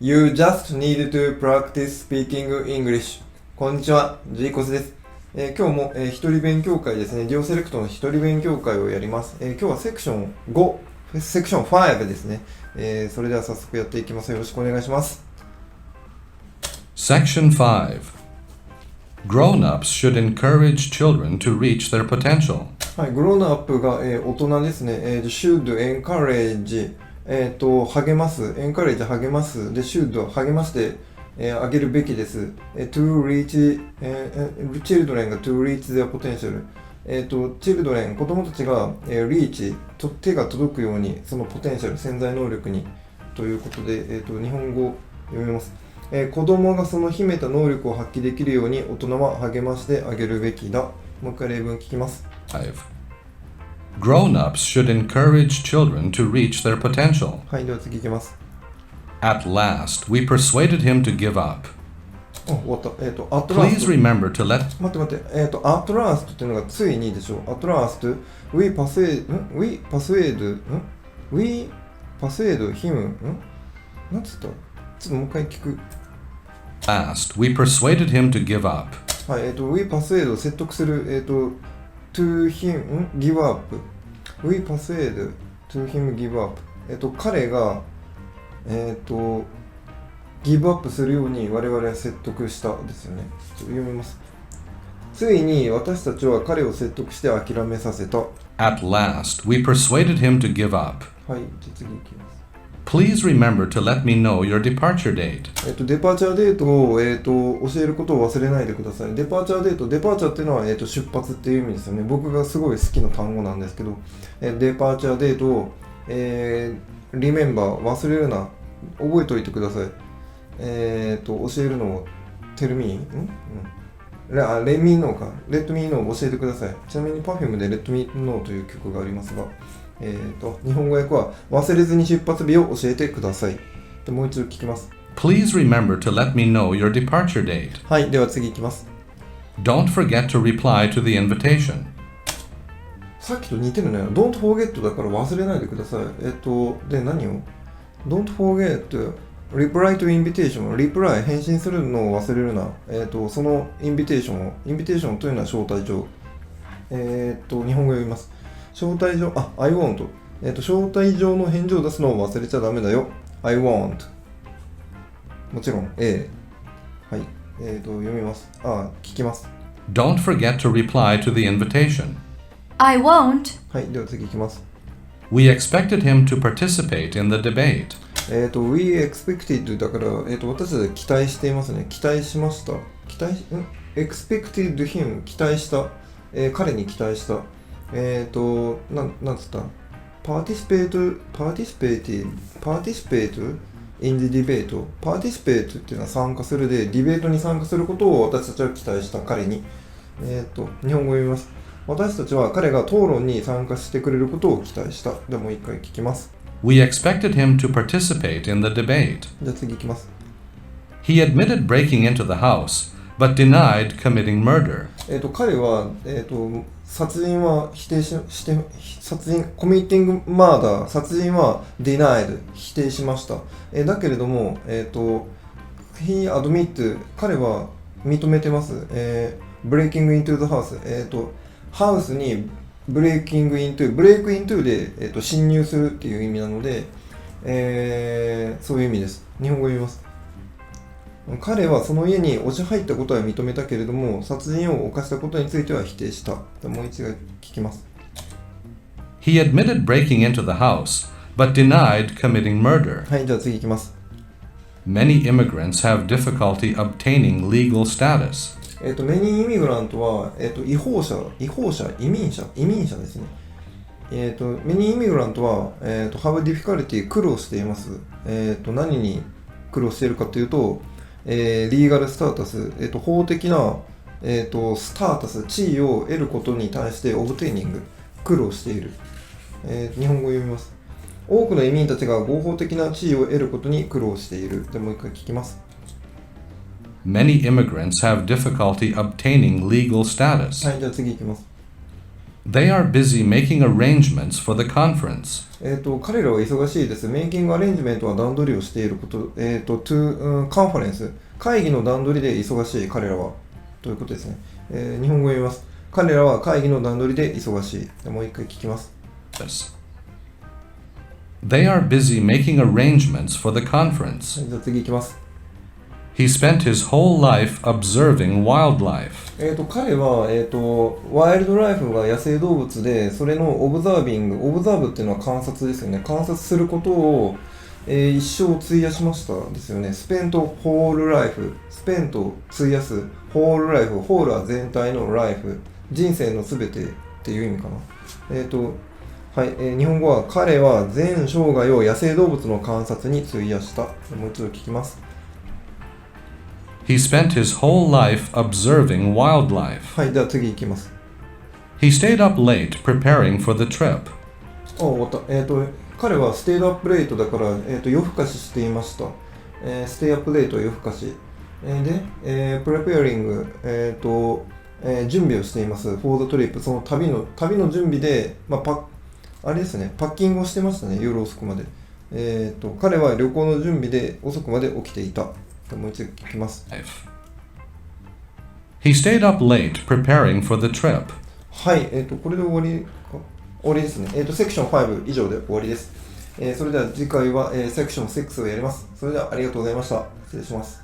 You just need to practice speaking English. こんにちは、ジーコスです。今日も、一人勉強会ですね。ディオセレクトの一人勉強会をやります。今日はセクション5、セクション5ですね。それでは早速やっていきます。よろしくお願いします。Section 5. Grown-ups should encourage children to reach their potential. はい、グローンアップが、大人ですね。should encourage励ます、エンカレージ励ます、で、should 励まして、あげるべきです。to reach、children が to reach their potential。children、子供たちが、reach、手が届くように、そのポテンシャル、潜在能力に、ということで、日本語を読みます。子供がその秘めた能力を発揮できるように、大人は励ましてあげるべきだ。もう一回例文聞きます。Grown-ups should encourage children to reach their potential. はい、では次いきます。At last, we persuaded him to give up. 終わった。at Please last。remember to let... 待って。at last っていうのがついにでしょ。at last, we persuade him, なんつった？ちょっともう一回聞く。Last, we persuaded him to give up. はい、we persuade を説得する、to him, give up. We persuade to him give up. 彼が、ギブアップするように我々は説得したですよね。ちょっと読みます。ついに私たちは彼を説得して諦めさせた。At last, we persuaded him to give up. はい、じゃあ次いきます。Please remember to let me know your departure date. デパーチャーデートを、教えることを忘れないでください。デパーチャーデート、デパーチャーっていうのは、出発っていう意味ですよね。僕がすごい好きな単語なんですけど、デパーチャーデートを、リメンバー、忘れるな、覚えておいてください。教えるのを、テルミー、レミーノーか、レッドミーノーを教えてください。ちなみに Perfume でレッドミーノーという曲がありますが、日本語訳は忘れずに出発日を教えてください。でもう一度聞きます。Please remember to let me know your departure date. はい、では次いきます。Don't forget to reply to the invitation. さっきと似てるね。Don't forget だから忘れないでください。で、何を ?Don't forget reply to invitation。reply 返信するのを忘れるな。そのインビテーションというのは招待状。日本語読みます。招待状、I want。招待状の返事を出すのを忘れちゃダメだよ。I want。もちろん、A。はい。読みます。聞きます。Don't forget to reply to the invitation. I won't. はい。では次いきます。We expected him to participate in the debate. We expected だから、私たちは期待していますね。期待しました。expected him 期待した。彼に期待した。なんつった participate in the debate participate っていうのは参加するで、ディベートに参加することを私たちは期待した彼に。日本語を読みます。私たちは彼が討論に参加してくれることを期待した。でもう一回聞きます。We expected him to participate in the debate. じゃあ次いきます。He admitted breaking into the house, but denied committing murder. 彼は、殺人は否定して殺人コミッティングマーダー殺人は denied 否定しました。だけれども、he admit 彼は認めてます。breaking into the house ハウスにブレイクイントゥで、侵入するっていう意味なので、そういう意味です。日本語を読みます。彼はその家に押し入ったことは認めたけれども、殺人を犯したことについては否定した。もう一度聞きます。He admitted breaking into the house, but denied committing murder. はい、じゃあ次いきます。Many immigrants have difficulty obtaining legal status. メニーイミグラントは、移民者ですね。メニーイミグラントは、have difficulty 苦労しています。何に苦労しているかというと、リーガルスタータス、法的な、スタータス、地位を得ることに対してオブテイニング、苦労している。日本語を読みます。多くの移民たちが合法的な地位を得ることに苦労している。でもう一回聞きます。Many immigrants have difficulty obtaining legal status. はい、じゃあ次いきます。They are busy making arrangements for the conference. 彼らは忙しいです。メイキングアレンジメントは段取りをしていること。カンファレンス。会議の段取りで忙しい彼らは。ということですね。日本語を読みます。彼らは会議の段取りで忙しい。もう一回聞きます。Yes. They are busy making arrangements for the conference. じゃあ次いきます。He spent his whole life observing wildlife. 彼は、ワイルドライフが野生動物で、それのオブザーブっていうのは観察ですよね。観察することを、一生費やしましたですよね。スペントホールライフ、スペント費やす、ホールライフ、ホールは全体のライフ、人生のすべてっていう意味かな。はい、日本語は彼は全生涯を野生動物の観察に費やした。もう一度聞きます。He spent his whole life observing wildlife. はい、では次いきます。He stayed up late preparing for the trip. 終わった。彼はステイドアップレイトだから、夜更かししていました。ステイアップレイトは夜更かし。で、プレペアリング、準備をしています。フォードトリップ、その旅の準備で、あれですね、パッキングをしてましたね、夜遅くまで。彼は旅行の準備で遅くまで起きていた。もう一度聞きます。He stayed up late preparing for the trip. はい、これで終わりですね。セクション5以上で終わりです。それでは次回は、セクション6をやります。それではありがとうございました。失礼します。